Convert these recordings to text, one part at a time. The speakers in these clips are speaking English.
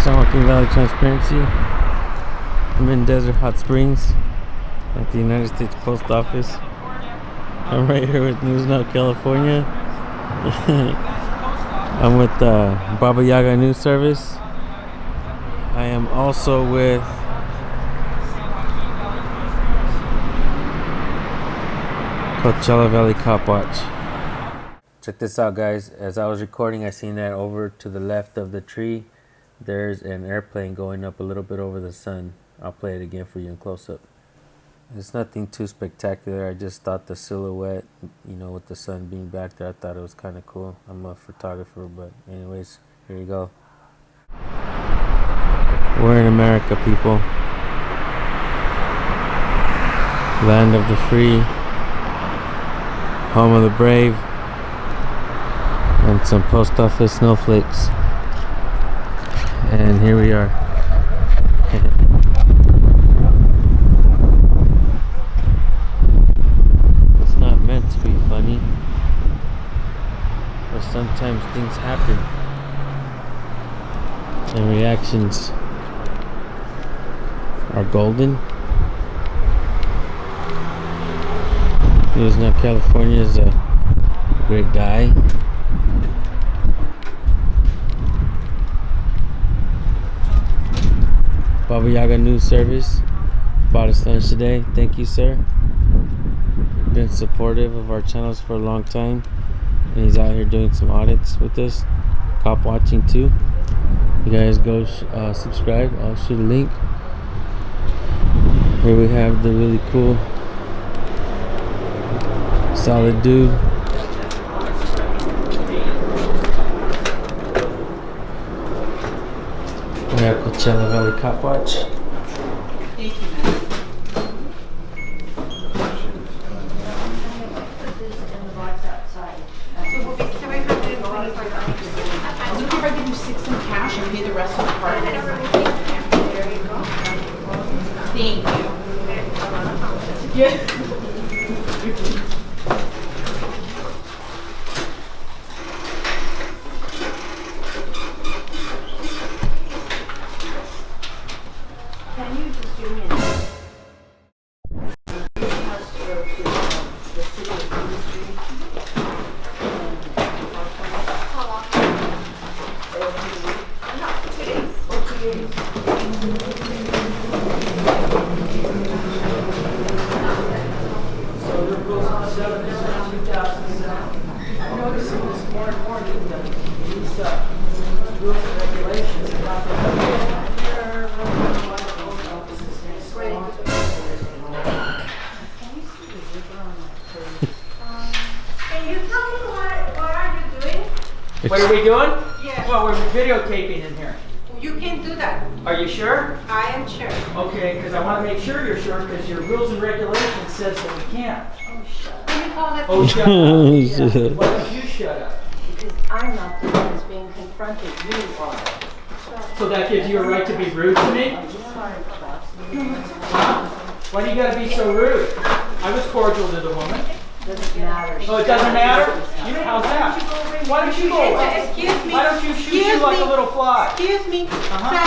San Joaquin Valley Transparency. I'm in Desert Hot Springs at the United States Post Office. I'm right here with News Now, California. I'm with Baba Yaga News Service. I am also with Coachella Valley Cop Watch. Check this out, guys. As I was recording, I seen that over to the left of the tree there's an airplane going up a little bit over the sun. I'll play it again for you in close-up. It's nothing too spectacular. I just thought the silhouette, you know, with the sun being back there, I thought it was kind of cool. I'm a photographer, but anyways, here you go. We're in America, people. Land of the free, home of the brave, and some post office snowflakes. And here we are. It's not meant to be funny, but sometimes things happen and reactions are golden. News Now California is a great guy. Baba Yaga News Service bought us lunch today. Thank you, sir. Been supportive of our channels for a long time, and he's out here doing some audits with us. Cop watching too. You guys go subscribe. I'll shoot a link. Here we have the really cool, solid dude. We have Coachella Valley Cop Watch. Thank you, ma'am. Put this in the box outside. So we'll be $725. Is it okay if I give you $6 in cash and pay the rest of the part? There you go. Thank you. Yeah. Can you just give me I'm noticing this more and more these rules and regulations about the Can you tell me what are you doing? What are we doing? Yes. Well, we're videotaping in here. You can do that. Are you sure? I am sure. Okay, because I want to make sure you're sure, because your rules and regulations says that we can't. Oh, shut up. Can you call that? Oh, shut up. Yeah. Why don't you shut up? because I'm not the one that's being confronted, you are. So that gives you a right to be rude to me? Huh? Why do you got to be so rude? I was cordial to the woman. Doesn't matter. Oh, it doesn't matter? How's that? Why don't you go away? Excuse me. Why don't you shoot like a little fly? Excuse me. Sir,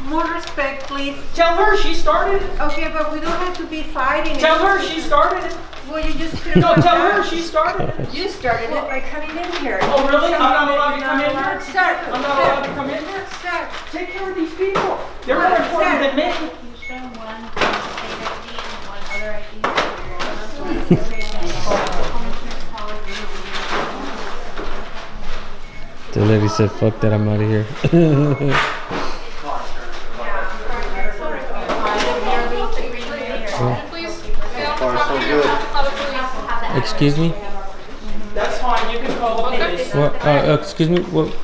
more respect, please. Tell her she started it. Okay, but we don't have to be fighting. Tell her she started it. Well, you just put it No, on tell that. her she started it. You started it by coming in here. Oh, really? I'm not allowed to come in here? Sir, I'm not allowed to come in here? Sir, Take care of these people. They're more important than me. You show one state ID and one other ID. The lady said, fuck that, I'm out of here. Excuse me? That's fine. You can call the police. What? Excuse me? What?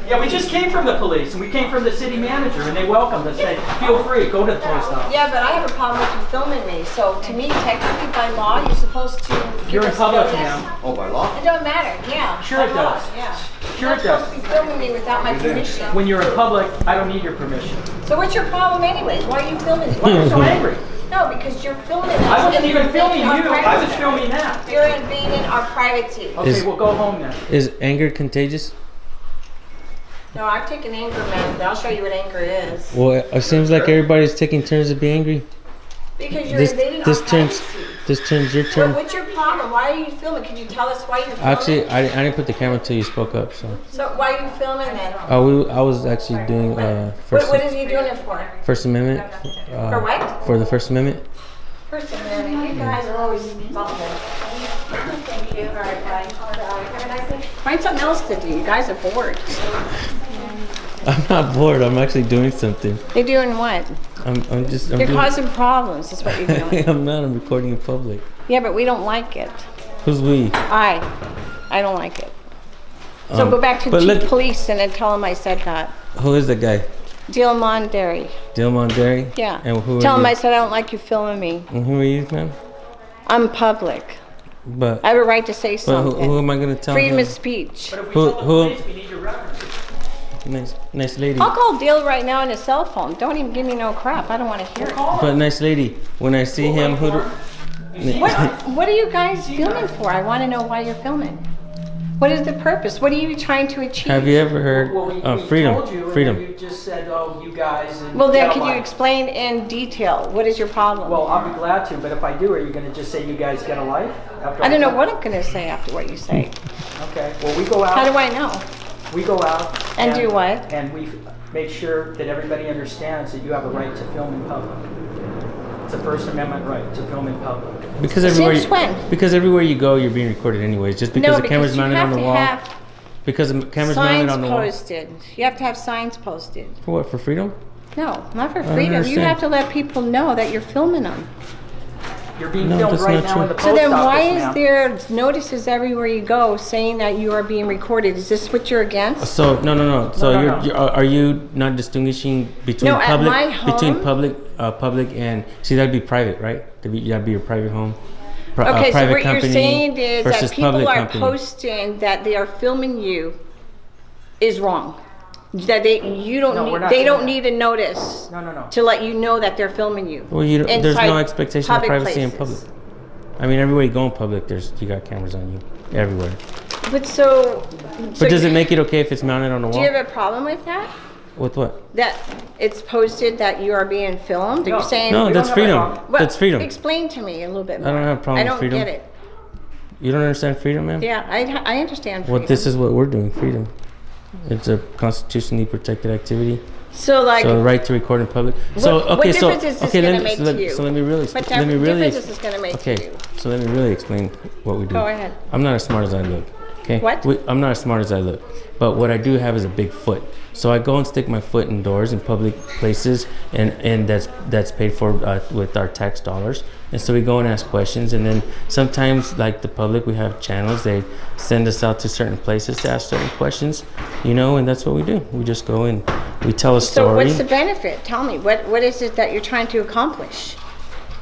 Yeah, we just came from the police, and we came from the city manager, and they welcomed us. They feel free, go to the post office. Yeah, but I have a problem with you filming me. So to me, technically by law, you're supposed to. You're in give us public, notice. ma'am. Oh, by law? It don't matter. Yeah. Sure by it law, does. Yeah. Sure it You're not does. supposed to be filming me without my permission. When you're in public, I don't need your permission. So what's your problem, anyways? Why are you filming me? Why are you so angry? No, because you're filming us. I wasn't and even you're filming invading you. our I was privacy. filming that. You're invading our privacy. Okay, Is- we'll go home then. Is anger contagious? No, I've taken anger management. I'll show you what anger is. Well, it seems like everybody's taking turns to be angry. Because you're This invading this our turns privacy. your turn. What's your problem? Why are you filming? Can you tell us why you're filming? Actually, I didn't put the camera until you spoke up. So, So why are you filming then? I was actually doing What is he doing it for? First Amendment. For what? For the First Amendment. First Amendment. You guys are always something. Thank you. All right, bye. Have a nice day. Find something else to do. You guys are bored. I'm not bored. I'm actually doing something. You're doing what? I'm You're doing, causing problems. That's what you're doing. I'm not. I'm recording in public. Yeah, but we don't like it. Who's we? I don't like it. So go back to but chief look- police and then tell him I said that. Who is that guy? Dilmon Derry. Dilmon Derry? Yeah. And who Tell are him you? I said I don't like you filming me. And who are you, man? I'm public. But I have a right to say who something. am I gonna tell Freedom him? of speech. But if we Who- tell the who- police, we need your references. Nice lady. I'll call Dil right now on his cell phone. Don't even give me no crap. I don't want to hear it. But nice lady. When I see him, who? What are you guys filming for? I want to know why you're filming. What is the purpose? What are you trying to achieve? Have you ever heard Well, we freedom? told you, and Freedom. then you just said, oh, you guys. And Well, then, yeah, could you why? explain in detail what is your problem? Well, I'll be glad to, but if I do, are you going to just say you guys get a life? After I don't know tell- what I'm going to say after what you say. Okay, well, we go out. How do I know? We go out. And do what? And we make sure that everybody understands that you have a right to film in public. It's a First Amendment right to film in public. Because everywhere, Since when? Because everywhere you go, you're being recorded anyways. Just because No, the camera's because you mounted have on the to wall. have Because the camera's mounted signs on the wall. posted. You have to have signs posted. For what? For freedom? No, not for don't freedom. You understand. have to let people know that you're filming them. You're being No, filmed that's right not now true. in the post So then office, why is ma'am. there notices everywhere you go saying that you are being recorded? Is this what you're against? So no. So No, no. are you not distinguishing between No, at public my home- public and see that'd be private, right? That'd be your private home. Okay, so private what you're company saying is that versus people public are company. posting that they are filming you is wrong. That they don't No, we're need not they saying don't that. need a notice No. to let you know that they're filming you. Well, there's inside no expectation of public privacy in places. public. I mean, everywhere you go in public, you got cameras on you everywhere. But so But does it make it okay if it's mounted on the do wall? you have a problem with that? With what? That it's posted that you are being filmed? Are No. you saying No, we that's don't have a freedom. problem. Well, That's freedom. Explain to me a little bit more. I don't have a problem I with don't freedom. get it. You don't understand freedom, man? Yeah, I understand freedom. Well, this is what we're doing, freedom. It's a constitutionally protected activity. so like So the right to record in public. So what okay, so difference is this okay, gonna let me make so to let, you? so let me really what let me really difference is this going to make okay. to you? So let me really explain what we do. Go ahead. I'm not as smart as I look. Okay. What? I'm not as smart as I look, but what I do have is a big foot. So I go and stick my foot indoors in public places, and that's paid for with our tax dollars. And so we go and ask questions, and then sometimes, like the public, we have channels. They send us out to certain places to ask certain questions, and that's what we do. We just go and we tell a So story. what's the benefit? Tell me. What is it that you're trying to accomplish?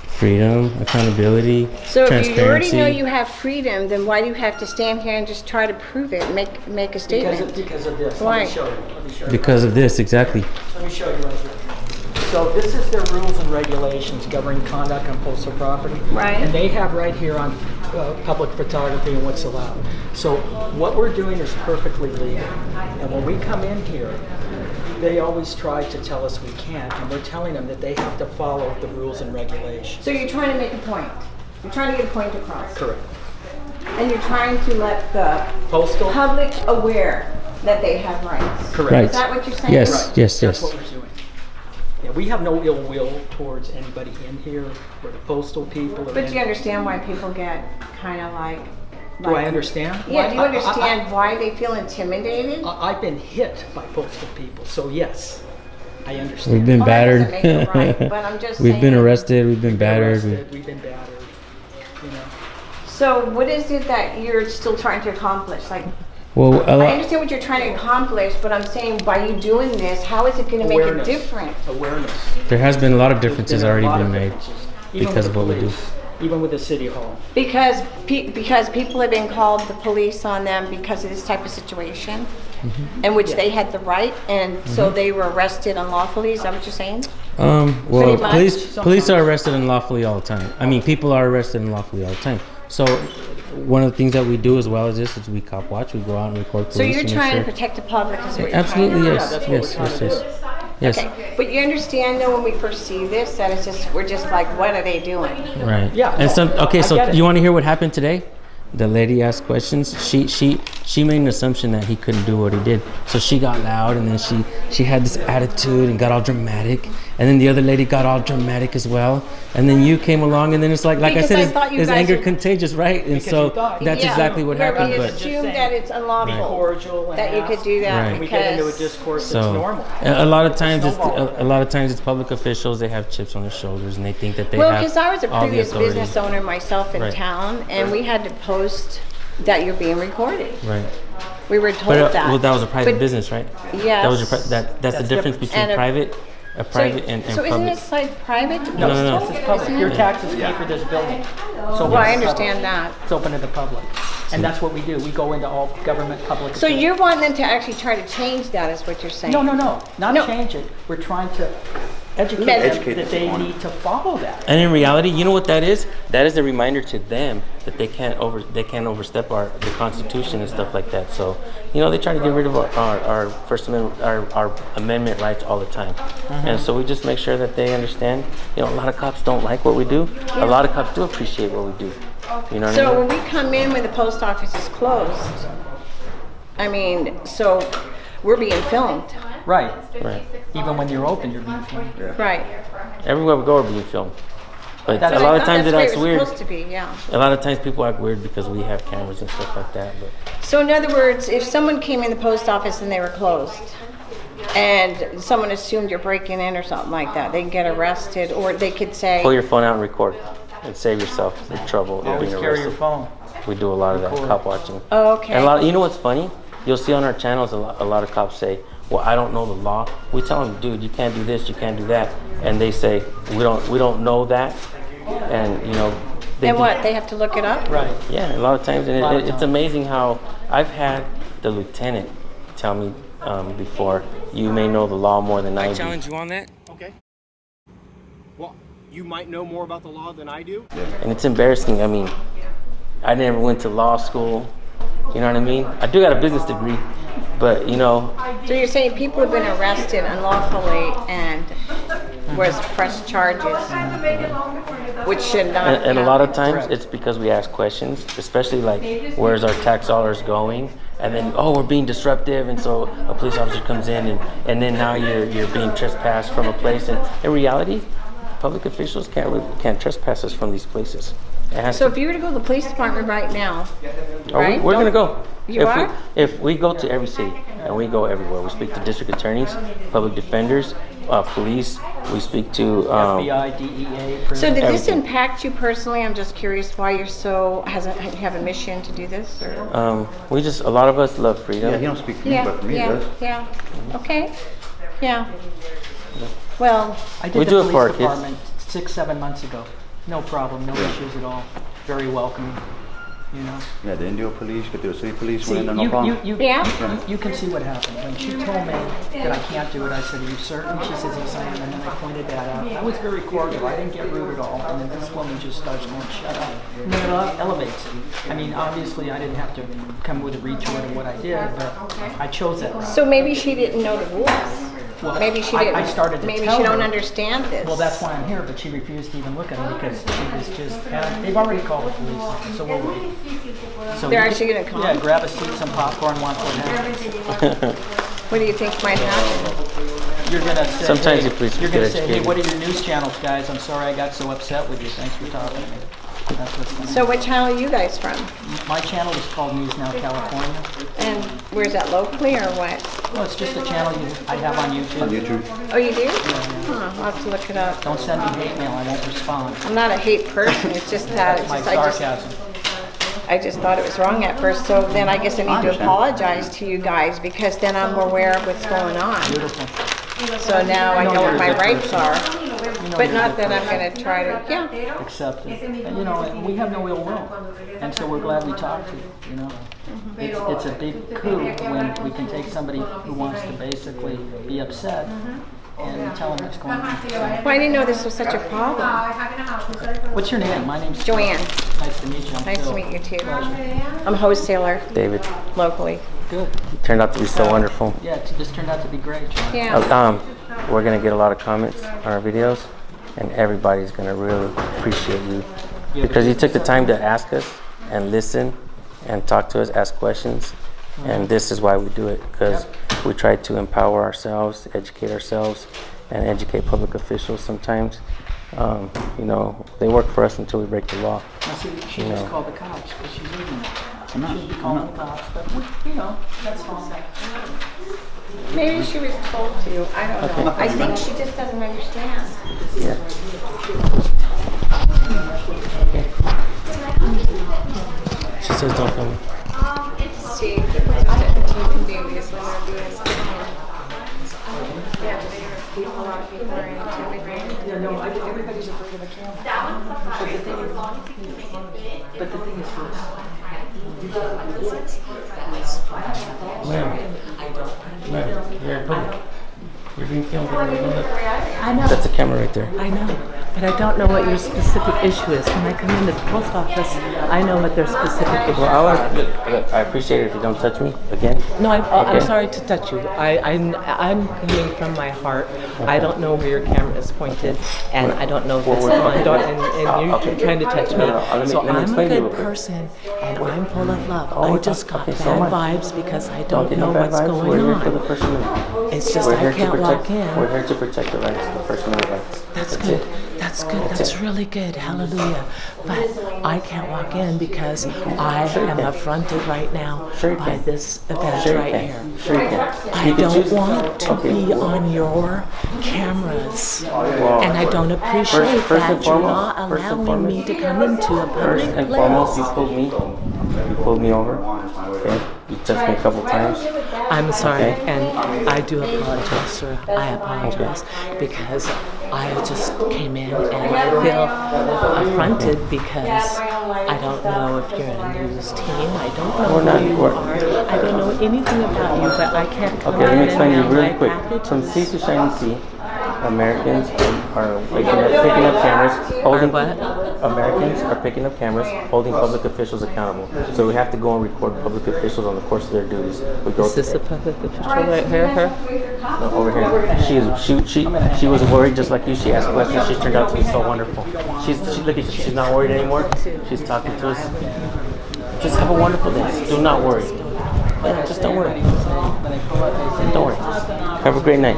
Freedom, accountability, So if transparency. you already know you have freedom, then why do you have to stand here and just try to prove it, make a statement? Because of this. Why? Let me show you. Because of this, exactly. Let me show you right here. So this is their rules and regulations governing conduct on postal property. Right. And they have right here on public photography and what's allowed. So what we're doing is perfectly legal. And when we come in here, they always try to tell us we can't, and we're telling them that they have to follow the rules and regulations. So you're trying to make a point. You're trying to get a point across. Correct. And you're trying to let the Postal? public aware that they have rights. Correct. Right. Is that what you're saying? Yes. Right. Yes. That's Yes. what we're doing. Yeah, we have no ill will towards anybody in here or the postal people. Or But do you any- understand why people get kind of like... Do I understand? Yeah, do you I- understand why they feel intimidated? I've been hit by postal people, so yes, I understand. We've been Well, that battered. doesn't make it right, but I'm just We've been saying. arrested. We've been battered. Arrested, we've been battered, you know. So what is it that you're still trying to accomplish? Like, Well, I understand what you're trying to accomplish, but I'm saying by you doing this, how is it going to make it Awareness. different? Awareness. there has been a lot of There's differences been a already lot been of made differences, even because with of the what we do. police, even with the city hall. Because people have been called the police on them because of this type of situation, Mm-hmm. in which they had the right, and so they were arrested unlawfully. Is that what you're saying? Well, Pretty much. police are arrested unlawfully all the time. I mean, people are arrested unlawfully all the time. So one of the things that we do as well as this is we cop watch. We go out and record police. So you're to make trying sure. to protect the public is what you're Absolutely, trying to yes. that's what Yes, we're yes, trying to yes. Yes. Okay, but you understand though when we first see this that it's just we're just like, what are they doing? Right. Yeah, And so, okay, I so get it. you want to hear what happened today? The lady asked questions. She made an assumption that he couldn't do what he did. So she got loud, and then she had this attitude and got all dramatic. And then the other lady got all dramatic as well. And then you came along, and then it's like Because I I said, thought you is guys anger were- contagious, right? And Because so you thought- that's Yeah, exactly what where happened. we But assume that it's unlawful. cordial and That you could do that Right. we get into a because discourse so that's normal. a lot of times snowball. a lot of times it's public officials. They have chips on their shoulders, and they think that they well, have because I was a all the previous authority. business owner myself in Right. town, and we had to post that you're being recorded. Right. We were told But that. well, that was a private But- business, right? Yes. That was your that's the difference different. between And a- private and so isn't public. this like private? No, no, no. This is public. Your taxes pay for this building. So Well, I understand that. It's open to the public. And that's what we do. We go into all government public. So affairs. you're wanting them to actually try to change that, is what you're saying? No, not No. change it. We're trying to educate Educate them that they need to follow that. And in reality, you know what that is? That is a reminder to them that they can't overstep the Constitution and stuff like that. So, you know, they try to get rid of our First Amendment, our amendment rights all the time. And so we just make sure that they understand. You know, a lot of cops don't like what we do. A lot of cops do appreciate what we do. You know what I So mean? when we come in when the post office is closed, I mean, so we're being filmed, Right. Right. Even when you're open, you're being filmed. right? Everywhere we go, we're being filmed. But That's a what lot I of thought times it that's acts the way weird. It's supposed to be, yeah. A lot of times people act weird because we have cameras and stuff like that. But So in other words, if someone came in the post office and they were closed, and someone assumed you're breaking in or something like that, they can get arrested, or they could say, pull your phone out and record, and save yourself the trouble of Always being carry your arrested. phone. We do a lot of that Record. cop watching. oh, okay. And a lot. You know what's funny? You'll see on our channels a lot of cops say, "Well, I don't know the law." We tell them, "Dude, you can't do this, you can't do that," and they say, "We don't know that," and you know. And do- what, they have to look it up? Right. Yeah, a lot of times, and lot of it's times. amazing how I've had the lieutenant tell me before, "You may know the law more than I do." you on that. Okay. Well, you might know more about the law than I do. And it's embarrassing. I mean, I never went to law school. You know what I mean? I do got a business degree, but you know, So you're saying people have been arrested unlawfully and was pressed charges, which should not and a lot of happen. times it's because we ask questions, especially like, where's our tax dollars going? And then, oh, we're being disruptive, and so a police officer comes in, and then now you're being trespassed from a place. And in reality, public officials can't trespass us from these places. It has So to. if you were to go to the police department right now, Oh, right? we're gonna go. You are? If we go to every city, and we go everywhere, we speak to district attorneys, public defenders, police. We speak to FBI, DEA, So prison. did this everything. impact you personally? I'm just curious why you're so, you have a mission to do this, or? we just, a lot of us love freedom. Yeah, he don't speak for me, but for me he does. Yeah, okay, yeah. Well, I did We the do it for our police kids. department 6-7 months ago. No problem, no issues at all. Very welcoming, you know. Yeah, the Indio police, get the city police, See, went in there, no problem. Yeah. you can see what happened. When she told me that I can't do it, I said, "Are you certain?" She says, "Yes, I am." And then I pointed that out. I was very cordial. I didn't get rude at all. And then this woman just starts going, "Shut up." And then it elevates it. I mean, obviously, I didn't have to come with a retort of what I did, but I chose that route. so maybe she didn't know the rules. Well, Maybe she I didn't. started to Maybe tell she don't her. understand this. Well, that's why I'm here, but she refused to even look at it because she was just, they've already called the police, so we'll wait. So They're you actually can- gonna call? Yeah, grab a seat, some popcorn, watch what happens. What do you think might happen? You're gonna say, Sometimes hey, the police you're get gonna say, hey, educated. what are your news channels, guys? I'm sorry I got so upset with you. Thanks for talking to me. That's what's gonna So what channel are you guys from? My channel is called News Now California. And where's that, locally or what? Well, it's just a channel I have on YouTube. On YouTube. Oh, you do? Huh, I'll have to look it up. Don't send me hate mail, I won't respond. I'm not a hate person, it's just that, it's My just, sarcasm. I just thought it was wrong at first, so then I guess I need to understand. apologize to you guys because then I'm aware of what's going on. Beautiful. So now I You know know you're what a my good rights person. are, You know but you're not a that good I'm person. gonna try to, yeah. Accept it. And you know, we have no ill will. And so we're glad we talked to you, you know. It's a big coup when we can take somebody who wants to basically be upset and tell them what's going on. Well, I didn't know this was such a problem. What's your name? My name's Joanne. Nice to meet you. I'm Nice Phil. to meet you too. I'm a wholesaler David. locally. Good. Turned out to be so wonderful. Yeah, this turned out to be great, John. Yeah. We're gonna get a lot of comments on our videos, and everybody's gonna really appreciate you because you took the time to ask us and listen and talk to us, ask questions, and this is why we do it, because we try to empower ourselves, educate ourselves, and educate public officials. Sometimes, you know, they work for us until we break the law. Now, see, she You just know. called the cops because she's leaving. I'm not. She'll be calling the cops, but you know, that's fine. Maybe she was told to. I don't know. I think she just doesn't understand. Yeah. She says don't film me. See, the taking babies when they're doing something. Yeah, a lot of people are intimidated. Yeah, no, everybody's afraid of a camera. But the thing is this. Ma'am, you're in public. You're being filmed. I know, That's a camera right there. I know, but I don't know what your specific issue is. When I come into the post office, I know what their specific issue is. Well, look, I appreciate it if you don't touch me again. No, I'm Okay. sorry to touch you. I'm coming from my heart. I don't know where your camera is pointed, and I don't know if it's on, and you're Okay. trying to touch me. No, let me So I'm a explain to you good real quick. person, and I'm full of love. Oh, I just got okay, so bad am I. vibes because I Don't don't get know no bad what's vibes. going We're here for the on. First Amendment. It's just We're I here to can't protect. walk in. We're here to protect the rights, the First Amendment rights. That's it. good. That's good. That's really good. Hallelujah. But I can't walk in because I am affronted right now Sure you by can. this event Sure you right can. here. Sure you can. I You can don't choose- want to Okay. be on your cameras. Well, And I don't appreciate first and that you're foremost- not first and allowing me foremost- to come into a First public and foremost, place. you pulled me over. Okay, you touched me a couple times. I'm sorry, Okay. and I do apologize, sir. I apologize because I just came in and I feel affronted because I don't know if you're a news team. I don't know We're not- who you we're- are. I don't know anything about you, but I can't come Okay, let in me and explain to you have really my quick. package From and sea to shining sea, Americans are picking up cameras, holding. what? Americans are picking up cameras, holding public officials accountable. So we have to go and record public officials on the course of their duties. We go Is this a public official right here? Her? no, over here. She was worried just like you. She asked questions. She turned out to be so wonderful. Look at you. She's not worried anymore. She's talking to us. Just have a wonderful day. Do not worry. Yeah, just don't worry. Don't worry. Have a great night.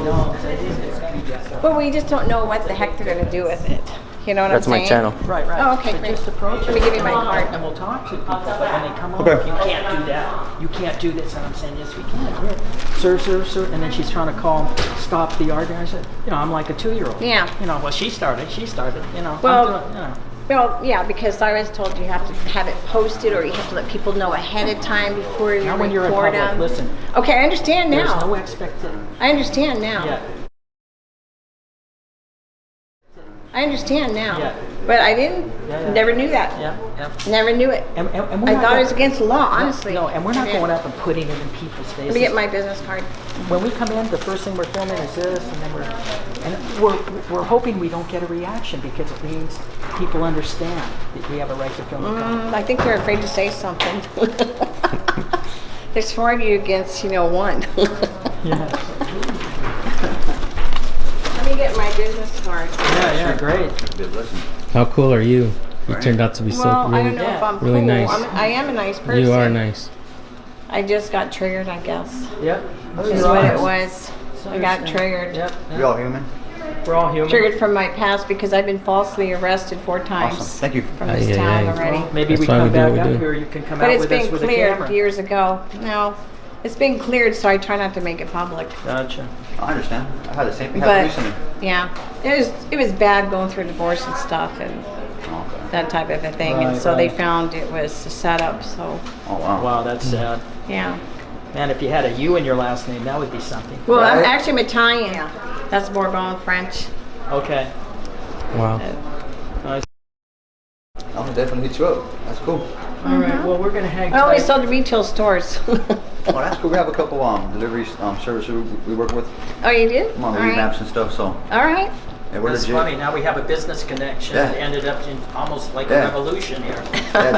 But we just don't know what the heck they're going to do with it. You know what That's I'm my saying? channel. Right, right. Oh, okay, But great. just approach Let me give you my it, card. and we'll talk to people. But when they come Okay. over, you can't do that. You can't do this. And I'm saying, yes, we can. Here. Sir. And then she's trying to stop the argument. I said, I'm like a 2-year-old. Yeah. Well, she started. Well, I'm doing, Well, yeah, because I was told you have to have it posted or you have to let people know ahead of time before you Now when you're in record public, them. listen. Okay, I understand There's now. no expectation. I understand now. Yeah. I understand now. Yeah. But I didn't, Yeah. never knew that. Yeah. Never knew it. And we're I not thought it going- was against the law, honestly. No, and we're not Okay. going up and putting it in people's faces. Let me get my business card. When we come in, the first thing we're filming is this, and then we're hoping we don't get a reaction because it means people understand that we have a right to film and comment. I think they're afraid to say something. There's 4 of you against, 1. Yeah. Let me get my business card. Yeah, great. How cool are you? You turned out to be Well, I don't know if I'm really cool. nice. I am a nice person. You are nice. I just got triggered, I guess. Yep. Is what it was. I got triggered. Yep. We all human. We're all human. Triggered from my past because I've been falsely arrested 4 times. Awesome. Thank you. From this Aye, aye, town aye. already. Maybe That's we why come we do back what we up do. here. You can come But out it's with us been with a cleared camera. years ago. No, it's been cleared, so I try not to make it public. Gotcha. I understand. I had the same thing happen But recently. yeah, it was bad going through divorce and stuff and Oh, okay. that type of a thing. and Right, so they right. found it was a setup. So Oh, wow. Wow, that's sad. yeah. Man, if you had a U in your last name, that would be something. Well, I'm Right. actually I'm Italian. That's Bourbon French. Okay. Wow. I'll definitely hit you up. That's cool. All right. Well, we're gonna hang I only tight. sold to retail stores. Oh, that's cool. We have a couple delivery services we work with. Oh, you did? I'm on All lead right. maps and stuff. So All right. yeah, we're It's legit. funny, now we have a business connection that Yeah. ended up in almost like a Yeah. revolution here. Yeah,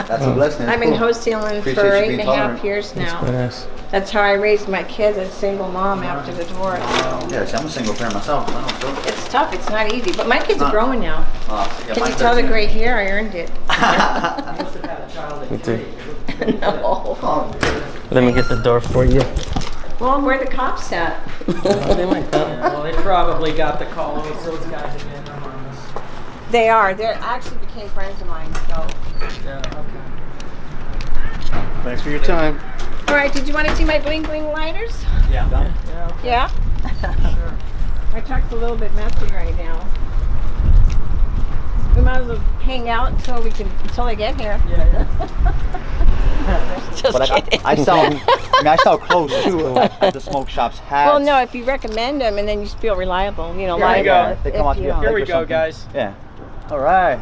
that's a blessing. It's I've been cool. wholesaling Appreciate for you 8 being and a half tolerant. years now. Badass. That's how I raised my kids as a single mom after the divorce. Yeah, see, I'm a single parent myself. I know, so. It's tough. It's not easy. But my kids are Not- growing now. Yeah, Can you mine's tell the 13. gray hair? I earned it. I must have had a child Me at too. 3. No. Oh, Let me get the door for you. Well, where the cops at? They might come. Well, they probably got the call. Those guys have been among us. They are. They actually became friends of mine. So. Yeah, okay. Thanks for your time. All right. Did you want to see my bling bling lighters? Yeah. Yeah. My truck's a little bit messy right now. We might as well hang out until they get here. Yeah. Just but kidding. I sell clothes too at the smoke shops. Hats. Well, no, if you recommend them and then you feel reliable, Here we liable. go. if- They if come out to you you. don't. Here we or go, something. guys. Yeah. All right.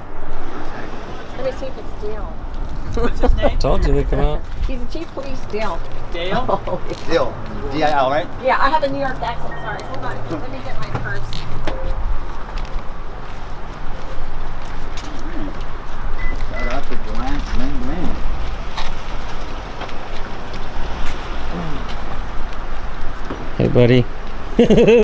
Let me see if it's Dale. What's his name? Told you they come out. He's the chief police, Dale. Dale? Oh, Deal. DIL, right? yeah, I have a New York accent. Sorry, hold on. Let me get my purse. Shout out to Joanne Bling Bling. Hey, buddy.